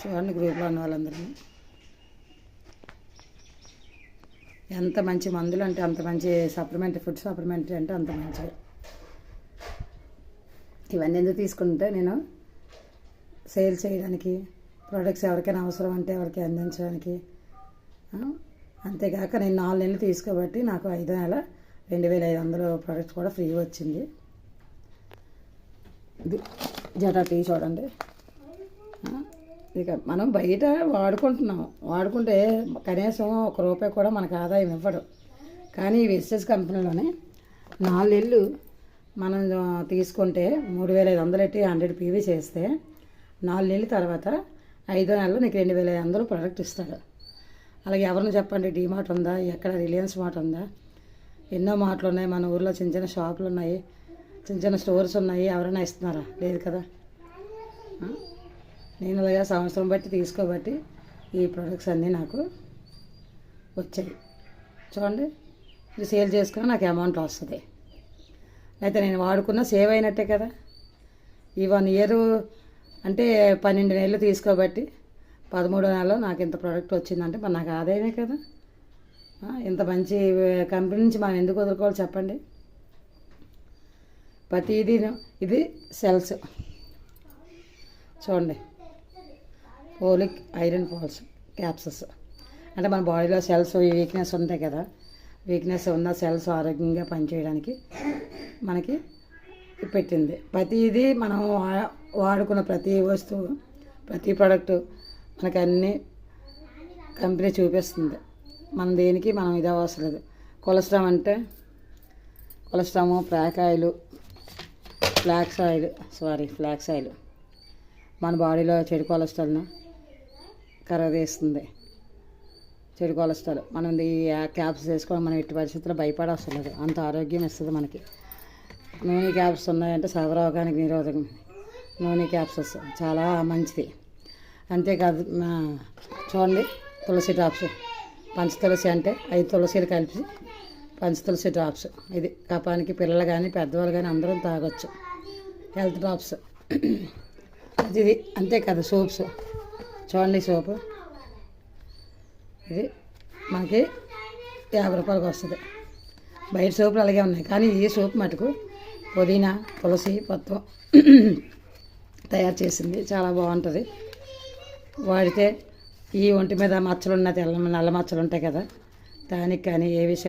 చూడండి గ్రూప్లో ఉన్న వాళ్ళందరూ ఎంత మంచి మందులు అంటే అంత మంచి సప్లిమెంటరీ ఫుడ్ సప్లిమెంటరీ అంటే అంత మంచిది. ఇవన్నీ ఎందుకు తీసుకుంటే నేను సేల్ చేయడానికి, ప్రోడక్ట్స్ ఎవరికైనా అవసరం అంటే ఎవరికి అందించడానికి. అంతేకాక నేను 4 నెలలు తీసుకోబట్టి నాకు 5 నెల 2500 ప్రోడక్ట్స్ కూడా ఫ్రీ వచ్చింది. ఇది జటా టీ చూడండి. ఇక మనం బయట వాడుకుంటున్నాం, వాడుకుంటే కనీసం ₹1 కూడా మనకు ఆదాయం ఇవ్వడు. కానీ ఈ వెస్టేజ్ కంపెనీలోనే 4 నెలలు మనం తీసుకుంటే 3500 పెట్టి 100 PV చేస్తే 4 నెలల తర్వాత 5వ నెలలో నీకు 2500 ప్రోడక్ట్ ఇస్తాడు. అలాగే ఎవరిని చెప్పండి, డీమార్ట్ ఉందా, ఎక్కడ రిలయన్స్ మార్ట్ ఉందా, ఎన్నో మార్ట్లు ఉన్నాయి, మన ఊర్లో చిన్న చిన్న షాపులు ఉన్నాయి, చిన్న చిన్న స్టోర్స్ ఉన్నాయి, ఎవరైనా ఇస్తున్నారా? లేదు కదా. నేను అలాగే సంవత్సరం బట్టి తీసుకోబట్టి ఈ ప్రొడక్ట్స్ అన్నీ నాకు వచ్చాయి. చూడండి, ఇది సేల్ చేసుకుని నాకు అమౌంట్ వస్తుంది. అయితే నేను వాడుకున్న సేవ్ అయినట్టే కదా. ఈ 1 ఇయర్ అంటే 12 నెలలు తీసుకోబట్టి 13వ నెలలో నాకు ఇంత ప్రోడక్ట్ వచ్చిందంటే మరి నాకు ఆదాయమే కదా. ఇంత మంచి కంపెనీ నుంచి మనం ఎందుకు వదులుకోవాలి చెప్పండి. ప్రతిదీ ఇది సెల్స్ చూడండి, ఫోలిక్ ఐరన్ ఫాల్స్ క్యాప్సస్ అంటే మన బాడీలో సెల్స్ వీక్నెస్ ఉంటాయి కదా, వీక్నెస్ ఉన్న సెల్స్ ఆరోగ్యంగా పనిచేయడానికి మనకి పెట్టింది. ప్రతిదీ మనం వాడుకున్న ప్రతి వస్తువు, ప్రతి ప్రోడక్టు మనకు అన్నీ కంపెనీ చూపిస్తుంది. మన దేనికి మనం ఇది అవసరం లేదు. కొలెస్ట్రామ్ అంటే కొలెస్ట్రాము, ఫ్లాక్స్ ఆయిల్ మన బాడీలో చెడు కొలెస్ట్రాల్ను కరగదీస్తుంది. చెడు కొలెస్ట్రాల్ మనం ఈ క్యాప్స్ వేసుకోవడం మనం ఎట్టి పరిస్థితుల్లో భయపడవసరం లేదు, అంత ఆరోగ్యం ఇస్తుంది మనకి. నూనె క్యాప్స్ ఉన్నాయంటే సర్వరోగానికి నిరోధకం. నూనె క్యాప్సెస్ చాలా మంచిది. అంతేకాదు చూడండి, తులసి డ్రాప్స్, పంచతులసి అంటే 5 తులసిలు కలిపి పంచతులసి డ్రాప్స్. ఇది కపానికి పిల్లలు కానీ పెద్దవాళ్ళు కానీ అందరూ తాగొచ్చు. హెల్త్ డ్రాప్స్ ఇది. అంతేకాదు సోప్స్ చూడండి, సోపు ఇది మనకి ₹50 వస్తుంది. బయట సోపులు అలాగే ఉన్నాయి, కానీ ఈ సోప్ మటుకు పుదీనా, తులసి మొత్తం తయారు చేసింది. చాలా బాగుంటుంది. వాడితే ఈ ఒంటి మీద మచ్చలున్న నల్ల మచ్చలు ఉంటాయి కదా, దానికి కానీ ఏ విషయం